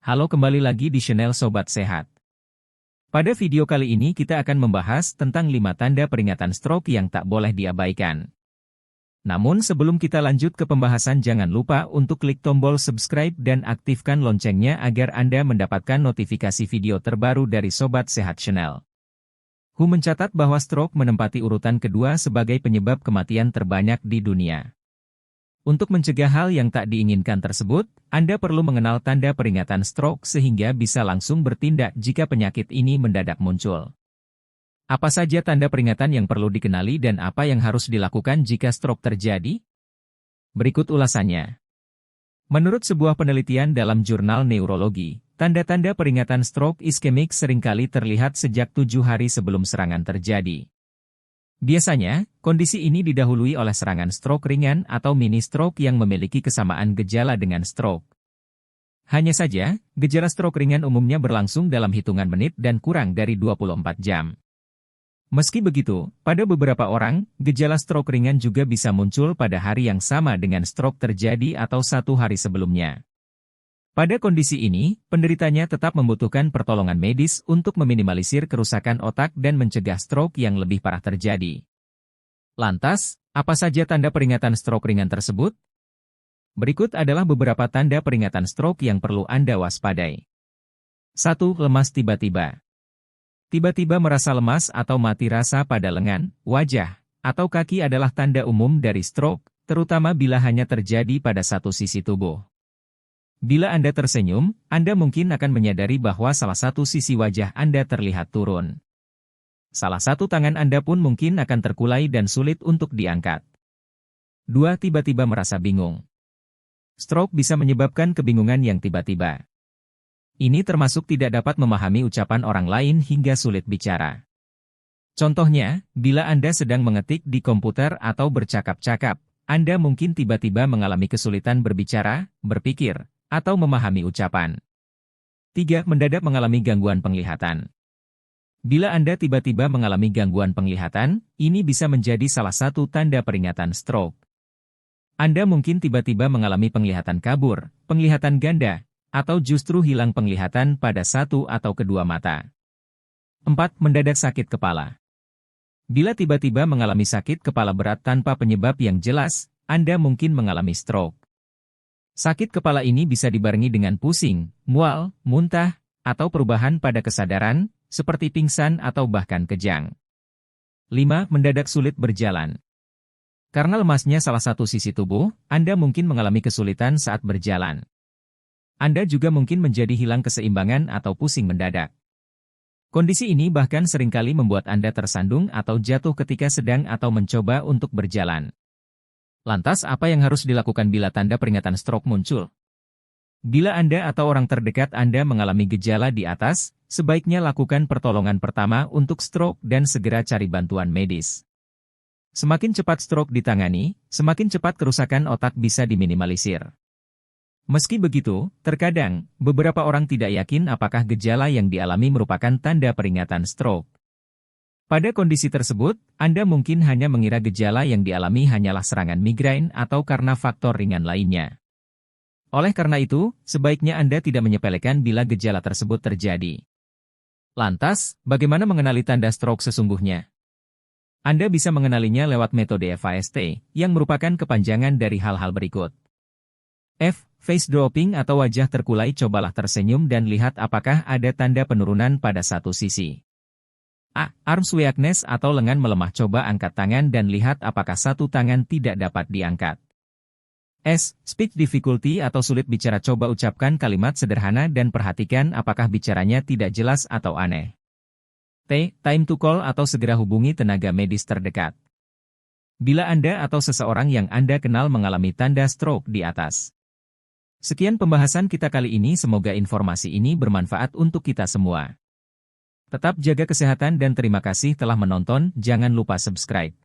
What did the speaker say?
Halo, kembali lagi di channel Sobat Sehat. Pada video kali ini kita akan membahas tentang 5 tanda peringatan stroke yang tak boleh diabaikan. Namun sebelum kita lanjut ke pembahasan, jangan lupa untuk klik tombol subscribe dan aktifkan loncengnya agar Anda mendapatkan notifikasi video terbaru dari Sobat Sehat Channel. WHO mencatat bahwa stroke menempati urutan kedua sebagai penyebab kematian terbanyak di dunia. Untuk mencegah hal yang tak diinginkan tersebut, Anda perlu mengenal tanda peringatan stroke sehingga bisa langsung bertindak jika penyakit ini mendadak muncul. Apa saja tanda peringatan yang perlu dikenali dan apa yang harus dilakukan jika stroke terjadi? Berikut ulasannya. Menurut sebuah penelitian dalam jurnal neurologi, tanda-tanda peringatan stroke iskemik seringkali terlihat sejak 7 hari sebelum serangan terjadi. Biasanya, kondisi ini didahului oleh serangan stroke ringan atau mini stroke yang memiliki kesamaan gejala dengan stroke. Hanya saja, gejala stroke ringan umumnya berlangsung dalam hitungan menit dan kurang dari 24 jam. Meski begitu, pada beberapa orang, gejala stroke ringan juga bisa muncul pada hari yang sama dengan stroke terjadi atau 1 hari sebelumnya. Pada kondisi ini, penderitanya tetap membutuhkan pertolongan medis untuk meminimalisir kerusakan otak dan mencegah stroke yang lebih parah terjadi. Lantas, apa saja tanda peringatan stroke ringan tersebut? Berikut adalah beberapa tanda peringatan stroke yang perlu Anda waspadai. 1. Lemas tiba-tiba. Tiba-tiba merasa lemas atau mati rasa pada lengan, wajah, atau kaki adalah tanda umum dari stroke, terutama bila hanya terjadi pada satu sisi tubuh. Bila Anda tersenyum, Anda mungkin akan menyadari bahwa salah satu sisi wajah Anda terlihat turun. Salah satu tangan Anda pun mungkin akan terkulai dan sulit untuk diangkat. 2. Tiba-tiba merasa bingung. Stroke bisa menyebabkan kebingungan yang tiba-tiba. Ini termasuk tidak dapat memahami ucapan orang lain hingga sulit bicara. Contohnya, bila Anda sedang mengetik di komputer atau bercakap-cakap, Anda mungkin tiba-tiba mengalami kesulitan berbicara, berpikir, atau memahami ucapan. 3. Mendadak mengalami gangguan penglihatan. Bila Anda tiba-tiba mengalami gangguan penglihatan, ini bisa menjadi salah satu tanda peringatan stroke. Anda mungkin tiba-tiba mengalami penglihatan kabur, penglihatan ganda, atau justru hilang penglihatan pada satu atau kedua mata. 4. Mendadak sakit kepala. Bila tiba-tiba mengalami sakit kepala berat tanpa penyebab yang jelas, Anda mungkin mengalami stroke. Sakit kepala ini bisa dibarengi dengan pusing, mual, muntah, atau perubahan pada kesadaran, seperti pingsan atau bahkan kejang. 5. Mendadak sulit berjalan. Karena lemasnya salah satu sisi tubuh, Anda mungkin mengalami kesulitan saat berjalan. Anda juga mungkin menjadi hilang keseimbangan atau pusing mendadak. Kondisi ini bahkan seringkali membuat Anda tersandung atau jatuh ketika sedang atau mencoba untuk berjalan. Lantas apa yang harus dilakukan bila tanda peringatan stroke muncul? Bila Anda atau orang terdekat Anda mengalami gejala di atas, sebaiknya lakukan pertolongan pertama untuk stroke dan segera cari bantuan medis. Semakin cepat stroke ditangani, semakin cepat kerusakan otak bisa diminimalisir. Meski begitu, terkadang, beberapa orang tidak yakin apakah gejala yang dialami merupakan tanda peringatan stroke. Pada kondisi tersebut, Anda mungkin hanya mengira gejala yang dialami hanyalah serangan migrain atau karena faktor ringan lainnya. Oleh karena itu, sebaiknya Anda tidak menyepelekan bila gejala tersebut terjadi. Lantas, bagaimana mengenali tanda stroke sesungguhnya? Anda bisa mengenalinya lewat metode FAST, yang merupakan kepanjangan dari hal-hal berikut. F. Face dropping atau wajah terkulai. Cobalah tersenyum dan lihat apakah ada tanda penurunan pada satu sisi. A. Arms weakness atau lengan melemah. Coba angkat tangan dan lihat apakah satu tangan tidak dapat diangkat. S. Speech difficulty atau sulit bicara. Coba ucapkan kalimat sederhana dan perhatikan apakah bicaranya tidak jelas atau aneh. T. Time to call atau segera hubungi tenaga medis terdekat. Bila Anda atau seseorang yang Anda kenal mengalami tanda stroke di atas. Sekian pembahasan kita kali ini, semoga informasi ini bermanfaat untuk kita semua. Tetap jaga kesehatan dan terima kasih telah menonton, jangan lupa subscribe.